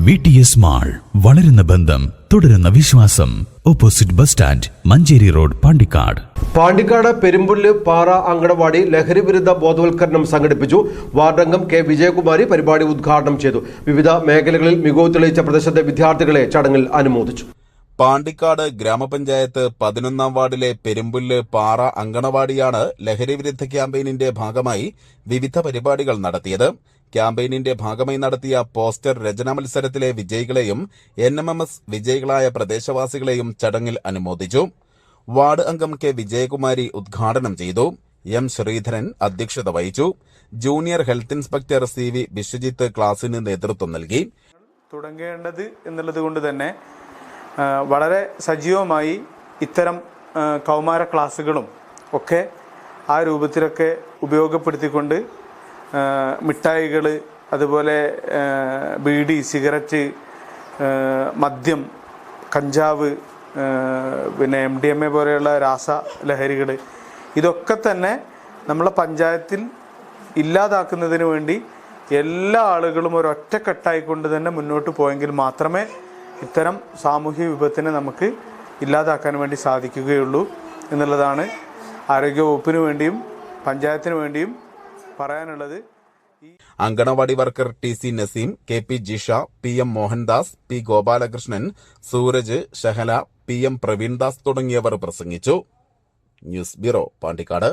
VTS mall, വളരുന്ന ബന്ധം, തുടരുന്ന വിശ്വാസം. Opposite bus stand, Mancheri road, Pandikkad. Pandikkad പെരുമ്പുല്ല് പാറ അങ്കണവാടി ലഹരി വിരുദ്ധ ബോധവൽക്കരണം സംഘടിപ്പിച്ചു. വാർഡംഗം കെ വിജയകുമാരി പരിപാടി ഉദ്ഘാടനം ചെയ്തു. വിവിധ മേഖലകളിൽ മികവ് തെളിയിച്ച പ്രദേശത്തെ വിദ്യാർത്ഥികളെ ചടങ്ങിൽ അനുമോദിച്ചു. പാണ്ടിക്കാട് ഗ്രാമപഞ്ചായത്ത് 11-ാം വാർഡിലെ പെരുമ്പുല്ല് പാറ അങ്കണവാടിയാണ് ലഹരി വിരുദ്ധ ക്യാമ്പയിനിന്റെ ഭാഗമായി വിവിധ പരിപാടികൾ നടത്തിയത്. ക്യാമ്പയിനിന്റെ ഭാഗമായി നടത്തിയ പോസ്റ്റർ രചനാ മത്സരത്തിലെ വിജയികളെയും NMMS വിജയികളായ പ്രദേശവാസികളെയും ചടങ്ങിൽ അനുമോദിച്ചു. വാർഡ് അംഗം കെ വിജയകുമാരി ഉദ്ഘാടനം ചെയ്തു. M ശ്രീധരൻ അധ്യക്ഷത വഹിച്ചു. ജൂനിയർ ഹെൽത്ത് ഇൻസ്പെക്ടർ CV വിശ്വജിത്ത് ക്ലാസിന് നേതൃത്വം നൽകി. തുടങ്ങേണ്ടത് എന്നുള്ളത് കൊണ്ട് തന്നെ വളരെ സജീവമായി ഇത്തരം കൗമാര ക്ലാസ്സുകളും ഒക്കെ ആ രൂപത്തിലൊക്കെ ഉപയോഗപ്പെടുത്തിക്കൊണ്ട് മിഠായികൾ, അതുപോലെ ബീഡി, സിഗരറ്റ്, മദ്യം, കഞ്ചാവ്, പിന്നെ MDMA പോലെയുള്ള രാസലഹരികൾ, ഇതൊക്കെ തന്നെ നമ്മളെ പഞ്ചായത്തിൽ ഇല്ലാതാക്കുന്നതിന് വേണ്ടി എല്ലാ ആളുകളും ഒരൊറ്റക്കെട്ടായിക്കൊണ്ട് തന്നെ മുന്നോട്ട് പോയെങ്കിൽ മാത്രമേ ഇത്തരം സാമൂഹ്യ വിപത്തിനെ നമുക്ക് ഇല്ലാതാക്കാൻ വേണ്ടി സാധിക്കുകയുള്ളൂ എന്നുള്ളതാണ് ആരോഗ്യവകുപ്പിന് വേണ്ടിയും പഞ്ചായത്തിന് വേണ്ടിയും പറയാനുള്ളത്. Anganwadi worker TC Naseem, KP Jisha, PM Mohandas, P Gopalakrishnan, Sooraj, Shahala, PM Praveendas തുടങ്ങിയവർ പ്രസംഗിച്ചു. News bureau, Pandikkad.